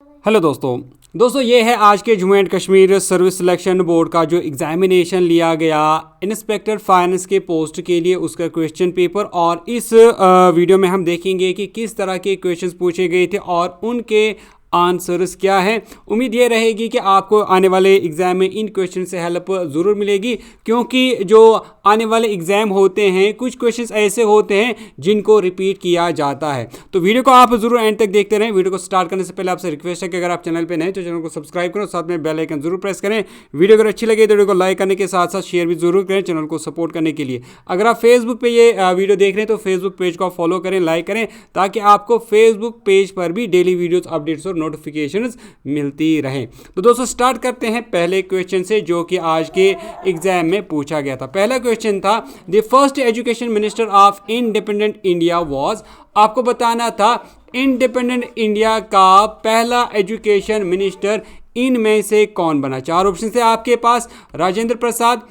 Hello दोस्तों ये है आज के Jammu and Kashmir service selection board का जो एग्जामिनेशन लिया गया इंस्पेक्टर फाइनेंस के पोस्ट के लिए उसका क्वेश्चन पेपर। और इस वीडियो में हम देखेंगे कि किस तरह के क्वेश्चंस पूछे गए थे और उनके आंसर्स क्या है। उम्मीद ये रहेगी कि आपको आने वाले एग्ज़ाम में इन क्वेश्चन से हेल्प ज़रूर मिलेगी, क्योंकि जो आने वाले एग्ज़ाम होते हैं कुछ क्वेश्चंस ऐसे होते हैं जिनको रिपीट किया जाता है। तो वीडियो को आप ज़रूर एंड तक देखते रहें। वीडियो को स्टार्ट करने से पहले आपसे रिक्वेस्ट है कि अगर आप चैनल पर नए तो चैनल को सब्सक्राइब करो, साथ में बेल आइकन जरूर प्रेस करें। वीडियो अगर अच्छी लगे तो वीडियो को लाइक करने के साथ साथ शेयर भी जरूर करें चैनल को सपोर्ट करने के लिए। अगर आप फेसबुक पे ये वीडियो देख रहे हैं तो फेसबुक पेज को फॉलो करें, लाइक करें, ताकि आपको फेसबुक पेज पर भी डेली वीडियोस अपडेट्स और नोटिफिकेशंस मिलती रहें। तो दोस्तों स्टार्ट करते हैं पहले क्वेश्चन से जो कि आज के एग्जाम में पूछा गया था। पहला क्वेश्चन था the first education minister of independent India was. आपको बताना था इंडिपेंडेंट इंडिया का पहला एजुकेशन मिनिस्टर इनमें से कौन बना। चार ऑप्शन है आपके पास, राजेंद्र प्रसाद,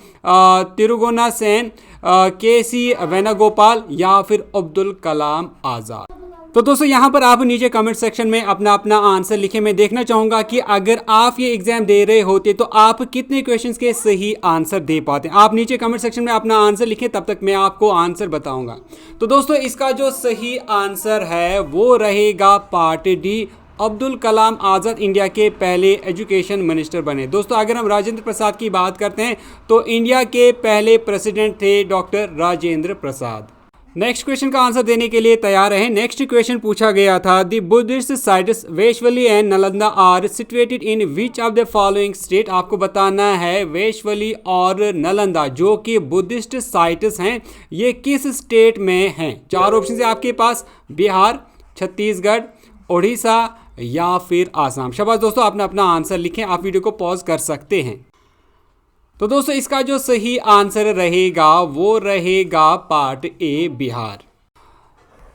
तिरुगोना सेन, के.सी. वेणुगोपाल या फिर अब्दुल कलाम आज़ाद। तो दोस्तों यहाँ पर आप नीचे कमेंट सेक्शन में अपना अपना आंसर लिखें। मैं देखना चाहूँगा कि अगर आप ये एग्जाम दे रहे होते तो आप कितने क्वेश्चंस के सही आंसर दे पाते। आप नीचे कमेंट सेक्शन में अपना आंसर लिखें, तब तक मैं आपको आंसर बताऊँगा। तो दोस्तों इसका जो सही आंसर है वो रहेगा part D, Abdul Kalam Azad India के पहले एजुकेशन मिनिस्टर बने। दोस्तों अगर हम राजेंद्र प्रसाद की बात करते हैं तो इंडिया के पहले प्रेसिडेंट थे doctor Rajendra Prasad. Next question का आंसर देने के लिए तैयार हैं। नेक्स्ट क्वेश्चन पूछा गया था the Buddhist sites Vaishali and Nalanda are situated in which of the following state. आपको बताना है वेशवली और नालंदा जो कि बुद्धिस्ट साइट्स हैं ये किस स्टेट में हैं। चार ऑप्शन है आपके पास, बिहार, छत्तीसगढ़, उड़ीसा या फिर आसाम। शाबाश दोस्तों, आपने अपना आंसर लिखें। आप वीडियो को पॉज कर सकते हैं। तो दोस्तों इसका जो सही आंसर रहेगा वो रहेगा part A, Bihar.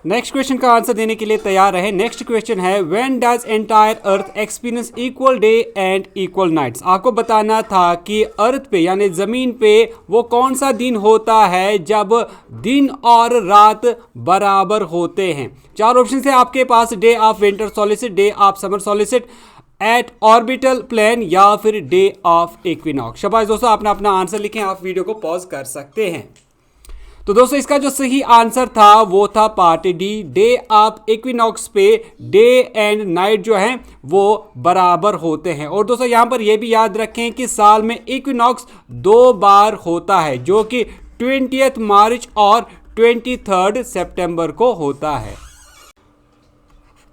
Next question का आंसर देने के लिए तैयार है। नेक्स्ट क्वेश्चन है when does entire earth experience equal day and equal nights. आपको बताना था कि अर्थ पे यानी जमीन पे वो कौन सा दिन होता है जब दिन और रात बराबर होते हैं। चार ऑप्शन है आपके पास, day of winter solstice, day of summer solstice, at orbital plane या फिर डे ऑफ इक्विनॉक्स। शाबाश दोस्तों, आपने अपना आंसर लिखें। आप वीडियो को पॉज कर सकते हैं। तो दोस्तों इसका जो सही आंसर था वो था part D, day of equinox पे डे एंड नाइट जो है वो बराबर होते हैं। और दोस्तों यहाँ पर यह भी याद रखें कि साल में इक्विनॉक्स 2 बार होता है जो कि 20 मार्च और 23 सितंबर को होता है।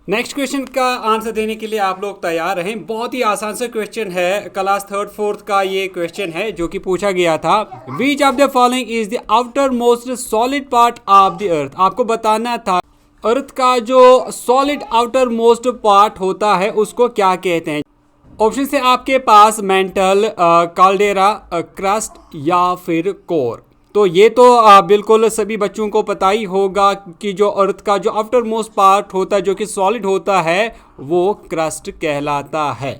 नेक्स्ट क्वेश्चन का आंसर देने के लिए आप लोग तैयार रहें। बहुत ही आसान सा क्वेश्चन है, क्लास 3rd 4th का ये क्वेश्चन है जो कि पूछा गया था विच of the following is the outer most solid part of the earth. आपको बताना था अर्थ का जो सॉलिड आउटर मोस्ट पार्ट होता है उसको क्या कहते हैं। ऑप्शन है आपके पास, मेंटल, कैल्डेरा, क्रस्ट या फिर कोर। तो ये तो बिल्कुल सभी बच्चों को पता ही होगा कि जो अर्थ का जो आफ्टर मोस्ट पार्ट होता है जो कि सॉलिड होता है वो क्रस्ट कहलाता है।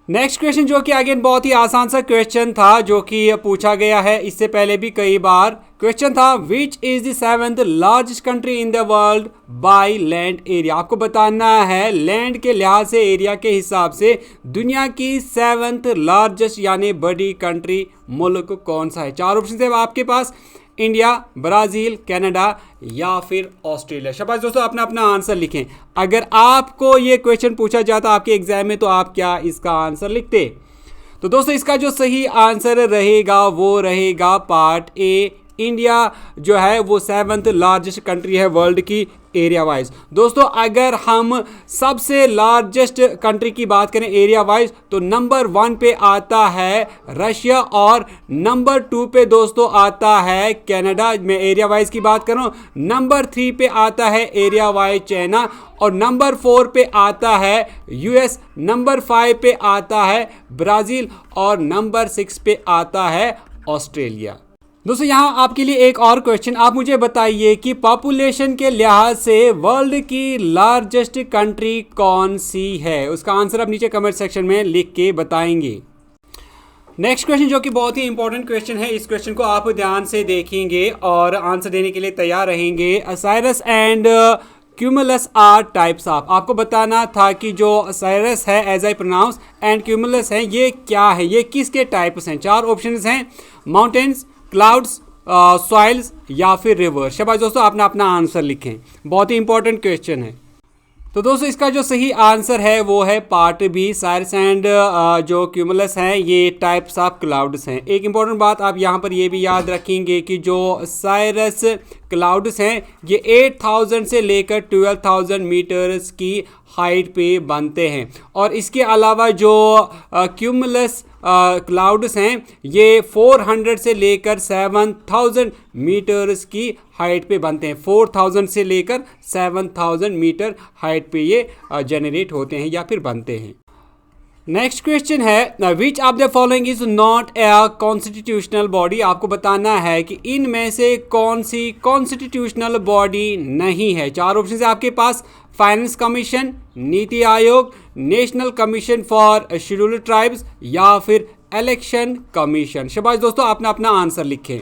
नेक्स्ट क्वेश्चन जो कि अगेन बहुत ही आसान सा क्वेश्चन था जो कि पूछा गया है इससे पहले भी कई बार। क्वेश्चन था which is the 7th largest country in the world by land area. आपको बताना है लैंड के लिहाज से, एरिया के हिसाब से दुनिया की 7th लार्जेस्ट यानी बड़ी कंट्री मुल्क कौन सा है। चार ऑप्शन है आपके पास, इंडिया, ब्राज़ील, कनाडा या फिर ऑस्ट्रेलिया। शाबाश दोस्तों, अपना अपना आंसर लिखें। अगर आपको ये क्वेश्चन पूछा जाता आपके एग्जाम में तो आप क्या इसका आंसर लिखते। तो दोस्तों इसका जो सही आंसर रहेगा वो रहेगा पार्ट ए, इंडिया जो है वो 7th लार्जेस्ट कंट्री है वर्ल्ड की एरिया वाइज। दोस्तों अगर हम सबसे लार्जेस्ट कंट्री की बात करें एरिया वाइज तो नंबर 1 पे आता है रशिया और नंबर 2 पे दोस्तों आता है कनाडा। मैं एरिया वाइज की बात करूं, नंबर 3 पे आता है एरिया वाइज चाइना और नंबर 4 पे आता है यूएस, नंबर 5 पे आता है ब्राज़ील और नंबर 6 पे आता है ऑस्ट्रेलिया। दोस्तों यहाँ आपके लिए एक और क्वेश्चन, आप मुझे बताइए कि पॉपुलेशन के लिहाज से वर्ल्ड की लार्जेस्ट कंट्री कौन सी है। उसका आंसर आप नीचे कमेंट सेक्शन में लिख के बताएंगे। नेक्स्ट क्वेश्चन जो कि बहुत ही इंपॉर्टेंट क्वेश्चन है, इस क्वेश्चन को आप ध्यान से देखेंगे और आंसर देने के लिए तैयार रहेंगे। Cirrus and cumulus are types of. आपको बताना था कि जो साइरस है as I pronounce and cumulus है ये क्या है, ये किसके टाइप्स हैं। 4 ऑप्शंस हैं, माउंटेन्स, क्लाउड्स, सॉइल्स या फिर रिवर। शाबाश दोस्तों, आपने अपना आंसर लिखें, बहुत ही इंपॉर्टेंट क्वेश्चन है। तो दोस्तों इसका जो सही आंसर है वो है पार्ट बी, साइरस एंड जो क्यूमुलस हैं ये टाइप्स ऑफ क्लाउड्स हैं। एक इंपॉर्टेंट बात आप यहाँ पर ये भी याद रखेंगे कि जो साइरस क्लाउड्स हैं ये 8000 से लेकर 12000 मीटर्स की हाइट पे बनते हैं, और इसके अलावा जो क्यूमुलस क्लाउड्स हैं ये 400 से लेकर 7000 मीटर्स की हाइट पे बनते हैं। 4000 से लेकर 7000 मीटर हाइट पे ये जनरेट होते हैं या फिर बनते हैं। नेक्स्ट क्वेश्चन है, which of the following is not a constitutional body. आपको बताना है कि इनमें से कौन सी कॉन्स्टिट्यूशनल बॉडी नहीं है। 4 ऑप्शन है आपके पास, finance commission, NITI Aayog, national commission for scheduled tribes या फिर इलेक्शन कमीशन। शाबाश दोस्तों, आपने अपना आंसर लिखें।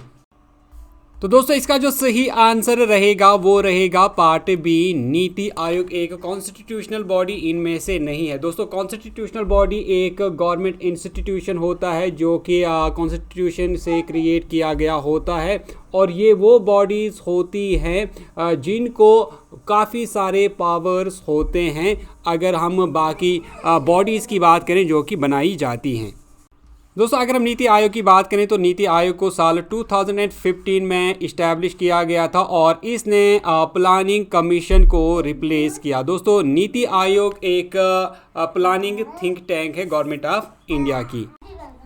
तो दोस्तों इसका जो सही आंसर रहेगा वो रहेगा पार्ट बी, नीति आयोग एक कॉन्स्टिट्यूशनल बॉडी इनमें से नहीं है। दोस्तों कॉन्स्टिट्यूशनल बॉडी एक गवर्नमेंट इंस्टीट्यूशन होता है जो कि कॉन्स्टिट्यूशन से क्रिएट किया गया होता है, और ये वो बॉडीज़ होती हैं जिनको काफ़ी सारे पावर्स होते हैं अगर हम बाकी बॉडीज़ की बात करें जो कि बनाई जाती हैं। दोस्तों अगर हम नीति आयोग की बात करें तो नीति आयोग को साल 2015 में इस्टेब्लिश किया गया था और इसने प्लानिंग कमीशन को रिप्लेस किया। दोस्तों नीति आयोग एक प्लानिंग थिंक टैंक है गवर्नमेंट ऑफ इंडिया की।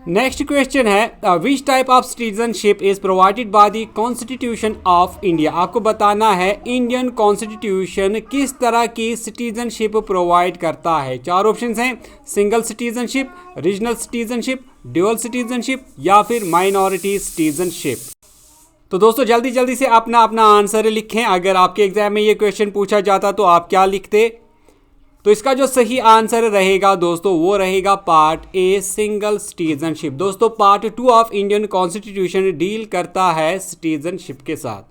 नेक्स्ट क्वेश्चन है, which type of citizenship is provided by the constitution of India. आपको बताना है इंडियन कॉन्स्टिट्यूशन किस तरह की सिटीजनशिप प्रोवाइड करता है। 4 ऑप्शंस हैं, single citizenship, regional citizenship, dual citizenship या फिर माइनॉरिटी सिटीजनशिप। तो दोस्तों जल्दी जल्दी से अपना अपना आंसर लिखें। अगर आपके एग्जाम में ये क्वेश्चन पूछा जाता तो आप क्या लिखते। तो इसका जो सही आंसर रहेगा दोस्तों वो रहेगा पार्ट ए, सिंगल सिटीजनशिप। दोस्तों part 2 of Indian constitution deal करता है सिटीजनशिप के साथ।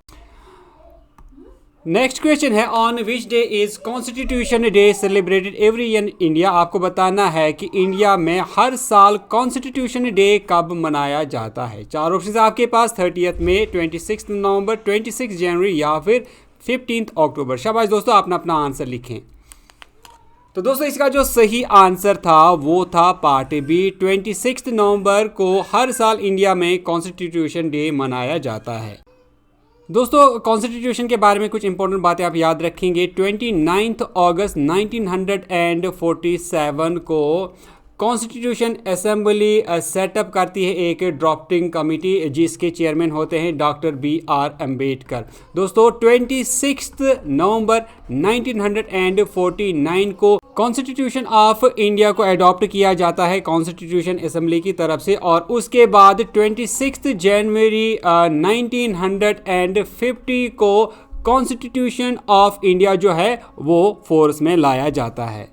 नेक्स्ट क्वेश्चन है, on which day is constitution day celebrated every year in India. आपको बताना है कि इंडिया में हर साल कॉन्स्टिट्यूशन डे कब मनाया जाता है। 4 ऑप्शन आपके पास, 30 मई, 26 नवंबर, 26 जनवरी या फिर 15 अक्टूबर। शाबाश दोस्तों, अपना अपना आंसर लिखें। तो दोस्तों इसका जो सही आंसर था वो था पार्ट बी, 26 नवंबर को हर साल इंडिया में कॉन्स्टिट्यूशन डे मनाया जाता है। दोस्तों कॉन्स्टिट्यूशन के बारे में कुछ इंपॉर्टेंट बातें आप याद रखेंगे। 29 अगस्त 1947 को कॉन्स्टिट्यूशन असेंबली सेटअप करती है एक ड्राफ्टिंग कमेटी जिसके चेयरमैन होते हैं डॉक्टर BR अम्बेडकर। दोस्तों 26 नवंबर 1949 को कॉन्स्टिट्यूशन ऑफ इंडिया को अडॉप्ट किया जाता है कॉन्स्टिट्यूशन असेंबली की तरफ से, और उसके बाद 26 जनवरी 1950 को कॉन्स्टिट्यूशन ऑफ इंडिया जो है वो फोर्स में लाया जाता है।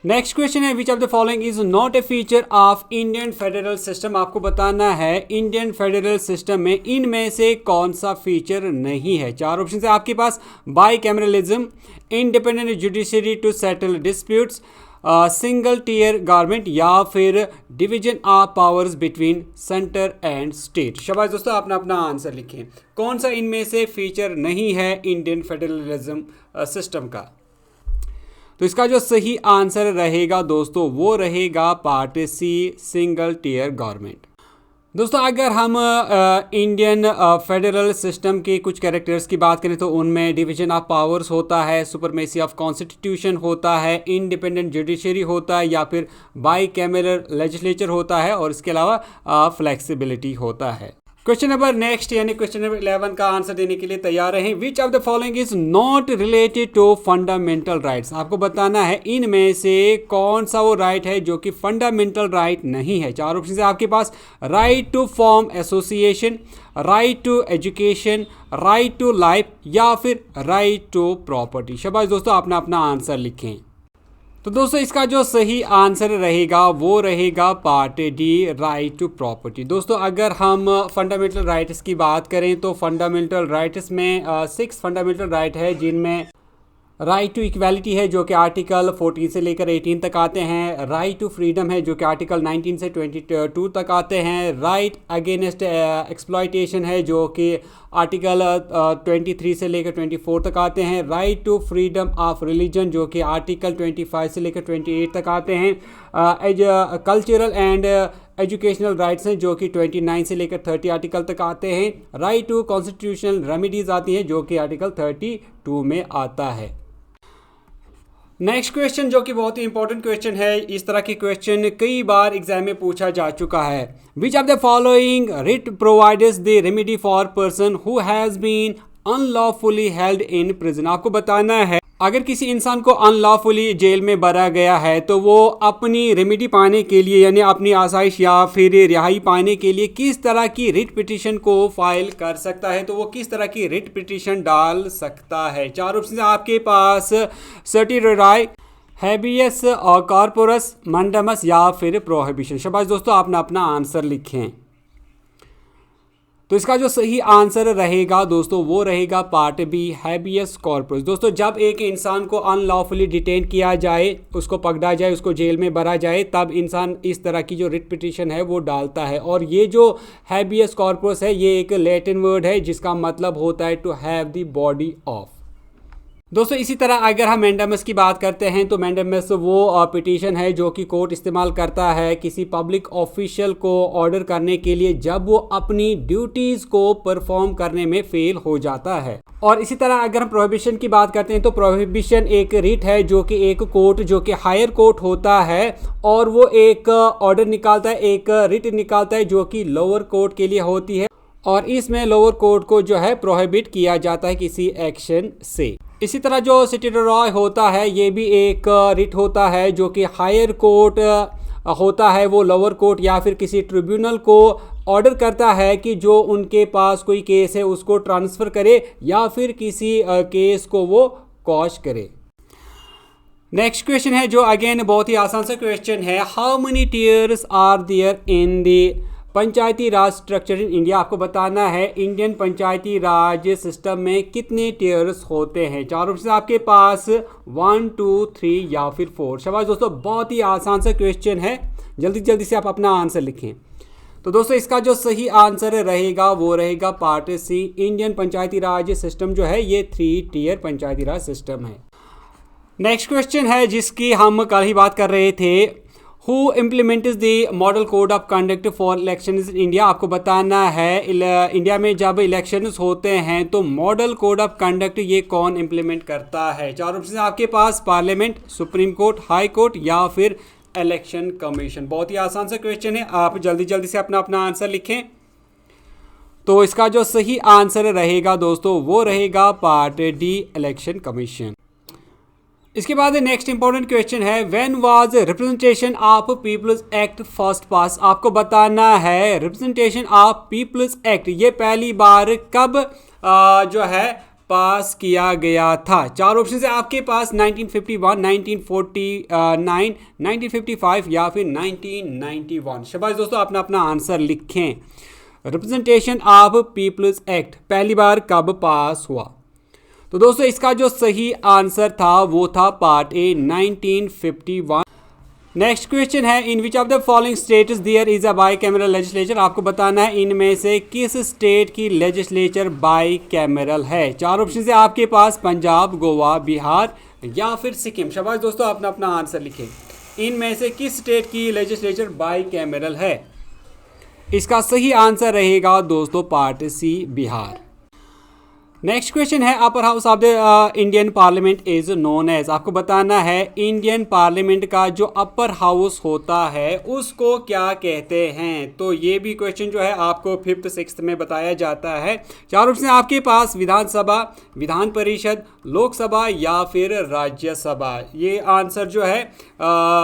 नेक्स्ट क्वेश्चन है, which of the following is not a feature of Indian federal system. आपको बताना है इंडियन फेडरल सिस्टम में इनमें से कौन सा फीचर नहीं है। 4 ऑप्शन है आपके पास, bicameralism, independent judiciary to settle disputes, single tier government या फिर division of powers between centre and state. शाबाश दोस्तों, अपना अपना आंसर लिखें, कौन सा इनमें से फीचर नहीं है इंडियन फेडरलिज्म सिस्टम का। तो इसका जो सही आंसर रहेगा दोस्तों वो रहेगा part C, single tier government. दोस्तों अगर हम इंडियन फेडरल सिस्टम के कुछ कैरेक्टर्स की बात करें तो उनमें डिवीजन ऑफ पावर्स होता है, सुपरमेसी ऑफ कॉन्स्टिट्यूशन होता है, इंडिपेंडेंट जुडिशरी होता है या फिर बाई कैमरल लेजिस्लेचर होता है, और इसके अलावा फ्लेक्सिबिलिटी होता है। क्वेश्चन नंबर नेक्स्ट यानी क्वेश्चन नंबर 11 का आंसर देने के लिए तैयार रहें। Which of the following is not related to fundamental rights. आपको बताना है इनमें से कौन सा वो राइट है जो कि फंडामेंटल राइट नहीं है। 4 ऑप्शन है आपके पास, right to form association, right to education, right to life या फिर राइट टू प्रॉपर्टी। शाबाश दोस्तों, अपना अपना आंसर लिखें। तो दोस्तों इसका जो सही आंसर रहेगा वो रहेगा part D, right to property. दोस्तों अगर हम फंडामेंटल राइट्स की बात करें तो फंडामेंटल राइट्स में 6 फंडामेंटल राइट है जिनमें राइट टू इक्वालिटी है जो कि आर्टिकल 14 से लेकर 18 तक आते हैं। राइट टू फ्रीडम है जो कि आर्टिकल 19 से 22 तक आते हैं। राइट अगेंस्ट एक्सप्लॉयटेशन है जो कि आर्टिकल 23 से लेकर 24 तक आते हैं। Right to freedom of religion जो कि आर्टिकल 25 से लेकर 28 तक आते हैं। कल्चरल एंड एजुकेशनल राइट्स हैं जो कि 29 से लेकर 30 आर्टिकल तक आते हैं। राइट टू कॉन्स्टिट्यूशनल रेमिडीज आती हैं जो कि आर्टिकल 32 में आता है। नेक्स्ट क्वेश्चन जो कि बहुत ही इंपॉर्टेंट क्वेश्चन है, इस तरह के क्वेश्चन कई बार एग्जाम में पूछा जा चुका है। Which of the following writ provides the remedy for person who has been unlawfully held in prison. आपको बताना है अगर किसी इंसान को अनलॉफुली जेल में भरा गया है तो वो अपनी रेमेडी पाने के लिए यानी अपनी आसाइश या फिर रिहाई पाने के लिए किस तरह की रिट पिटीशन को फाइल कर सकता है, तो वो किस तरह की रिट पिटीशन डाल सकता है। 4 ऑप्शन आपके पास, सर्टिराई, हैबियस कॉर्पोरस, मंडमस या फिर प्रोहिबिशन। शाबाश दोस्तों, आपने अपना आंसर लिखें। तो इसका जो सही आंसर रहेगा दोस्तों वो रहेगा पार्ट बी, हैबियस कॉर्पस। दोस्तों जब एक इंसान को अनलॉफुली डिटेन किया जाए, उसको पकड़ा जाए, उसको जेल में भरा जाए, तब इंसान इस तरह की जो रिट पिटीशन है वो डालता है। और ये जो हैबियस कॉर्पस है ये एक लैटिन वर्ड है जिसका मतलब होता है to have the body of. दोस्तों इसी तरह अगर हम मैंडेमस की बात करते हैं तो मैंडेमस वो पिटीशन है जो कि कोर्ट इस्तेमाल करता है किसी पब्लिक ऑफिशियल को ऑर्डर करने के लिए जब वो अपनी ड्यूटीज़ को परफॉर्म करने में फेल हो जाता है। और इसी तरह अगर हम प्रोहिबिशन की बात करते हैं तो प्रोहिबिशन एक रिट है जो कि एक कोर्ट जो कि हायर कोर्ट होता है और वो एक ऑर्डर निकालता है, एक रिट निकालता है जो कि लोअर कोर्ट के लिए होती है और इसमें लोअर कोर्ट को जो है प्रोहिबिट किया जाता है किसी एक्शन से। इसी तरह जो सिटिरॉय होता है ये भी एक रिट होता है जो कि हायर कोर्ट होता है, वो लोअर कोर्ट या फिर किसी ट्रिब्यूनल को ऑर्डर करता है कि जो उनके पास कोई केस है उसको ट्रांसफ़र करे या फिर किसी केस को वो क्वॉश करे। नेक्स्ट क्वेश्चन है जो अगेन बहुत ही आसान सा क्वेश्चन है, how many tiers are there in the panchayati raj structure in India. आपको बताना है इंडियन पंचायती राज सिस्टम में कितने टियर्स होते हैं। 4 ऑप्शन आपके पास, 1, 2, 3 या फिर 4। शाबाश दोस्तों, बहुत ही आसान सा क्वेश्चन है, जल्दी जल्दी से आप अपना आंसर लिखें। तो दोस्तों इसका जो सही आंसर रहेगा वो रहेगा पार्ट सी, इंडियन पंचायती राज सिस्टम जो है ये 3 टियर पंचायती राज सिस्टम है। नेक्स्ट क्वेश्चन है जिसकी हम कल ही बात कर रहे थे, Who implements the model code of conduct for elections in India. आपको बताना है इंडिया में जब इलेक्शंस होते हैं तो मॉडल कोड ऑफ कंडक्ट ये कौन इम्प्लीमेंट करता है। 4 ऑप्शन आपके पास, parliament, supreme court, high court या फिर इलेक्शन कमीशन। बहुत ही आसान सा क्वेश्चन है, आप जल्दी जल्दी से अपना अपना आंसर लिखें। तो इसका जो सही आंसर रहेगा दोस्तों वो रहेगा पार्ट डी, इलेक्शन कमीशन। इसके बाद नेक्स्ट इंपॉर्टेंट क्वेश्चन है, when was representation of people's act first pass. आपको बताना है रिप्रेजेंटेशन ऑफ पीपल्स एक्ट ये पहली बार कब जो है पास किया गया था। 4 ऑप्शन है आपके पास, 1951, 1949, 1955 या फिर 1991। शाबाश दोस्तों, अपना अपना आंसर लिखें। रिप्रेजेंटेशन ऑफ पीपल्स एक्ट पहली बार कब पास हुआ। तो दोस्तों इसका जो सही आंसर था वो था पार्ट ए, 1951। नेक्स्ट क्वेश्चन है, in which of the following states there is a bicameral legislature. आपको बताना है इनमें से किस स्टेट की लेजिस्लेचर बाई कैमरल है। 4 ऑप्शन है आपके पास, पंजाब, गोवा, बिहार या फिर सिक्किम। शाबाश दोस्तों, अपना अपना आंसर लिखें। इनमें से किस स्टेट की लेजिस्लेचर बाई कैमरल है। इसका सही आंसर रहेगा दोस्तों part C, Bihar. Next question है, upper house of the Indian parliament is known as. आपको बताना है इंडियन पार्लियामेंट का जो अपर हाउस होता है उसको क्या कहते हैं। तो ये भी क्वेश्चन जो है आपको 5th 6th में बताया जाता है। 4 ऑप्शन आपके पास, विधानसभा, विधान परिषद, लोकसभा या फिर राज्यसभा। ये आंसर जो है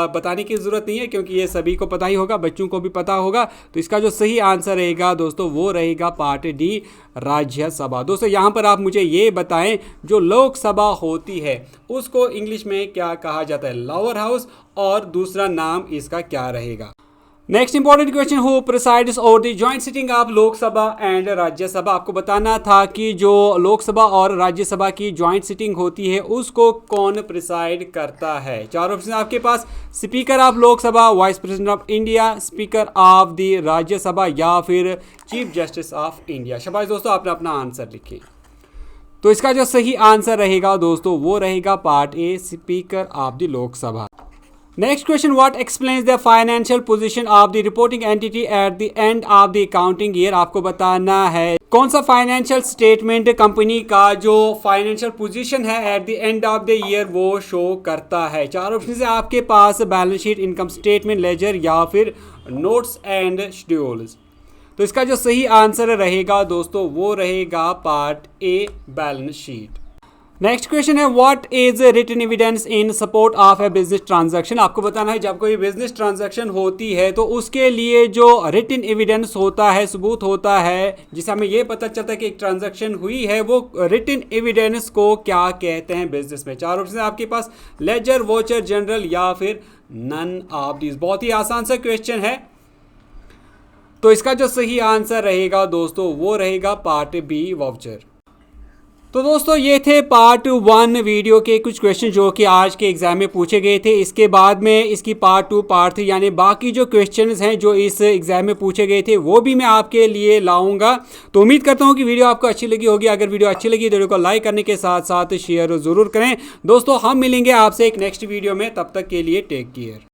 बताने की ज़रूरत नहीं है क्योंकि ये सभी को पता ही होगा, बच्चों को भी पता होगा। तो इसका जो सही आंसर रहेगा दोस्तों वो रहेगा पार्ट डी, राज्यसभा। दोस्तों यहाँ पर आप मुझे ये बताएं जो लोकसभा होती है उसको इंग्लिश में क्या कहा जाता है, लोअर हाउस, और दूसरा नाम इसका क्या रहेगा। Next important question, who presides over the joint sitting of Lok Sabha and Rajya Sabha. आपको बताना था कि जो लोकसभा और राज्यसभा की जॉइंट सिटिंग होती है उसको कौन प्रिसाइड करता है। चार ऑप्शन आपके पास, speaker of Lok Sabha, vice president of India, speaker of the Rajya Sabha या फिर चीफ जस्टिस ऑफ इंडिया। शाबाश दोस्तों, आपने अपना आंसर लिखे। तो इसका जो सही आंसर रहेगा दोस्तों वो रहेगा part A, speaker of the Lok Sabha. Next question, what explains the financial position of the reporting entity eight the end of the accounting year. आपको बताना है कौन सा फाइनेंशियल स्टेटमेंट कंपनी का जो फाइनेंशियल पोजीशन है at the end of the year वो show करता है। चार ऑप्शन है आपके पास, balance sheet, income statement, ledger या फिर नोट्स एंड शेड्यूल्स। तो इसका जो सही आंसर रहेगा दोस्तों वो रहेगा part A, balance sheet. Next question है, what is written evidence in support of a business transaction. आपको बताना है जब कोई बिजनेस ट्रांजैक्शन होती है तो उसके लिए जो रिटन एविडेंस होता है, सबूत होता है, जिससे हमें ये पता चलता है कि एक ट्रांजैक्शन हुई है, वो रिटन एविडेंस को क्या कहते हैं बिजनेस में। चार ऑप्शन है आपके पास, लेजर, वॉचर, जनरल या फिर नन ऑफ दिस। बहुत ही आसान सा क्वेश्चन है, तो इसका जो सही आंसर रहेगा दोस्तों वो रहेगा पार्ट बी, वाउचर। तो दोस्तों ये थे पार्ट 1 वीडियो के कुछ क्वेश्चन जो कि आज के एग्जाम में पूछे गए थे। इसके बाद में इसकी पार्ट 2, पार्ट 3 यानी बाकी जो क्वेश्चंस हैं जो इस एग्जाम में पूछे गए थे वो भी मैं आपके लिए लाऊंगा। तो उम्मीद करता हूँ कि वीडियो आपको अच्छी लगी होगी। अगर वीडियो अच्छी लगी तो वीडियो को लाइक करने के साथ साथ शेयर ज़रूर करें। दोस्तों हम मिलेंगे आपसे एक नेक्स्ट वीडियो में, तब तक के लिए टेक केयर।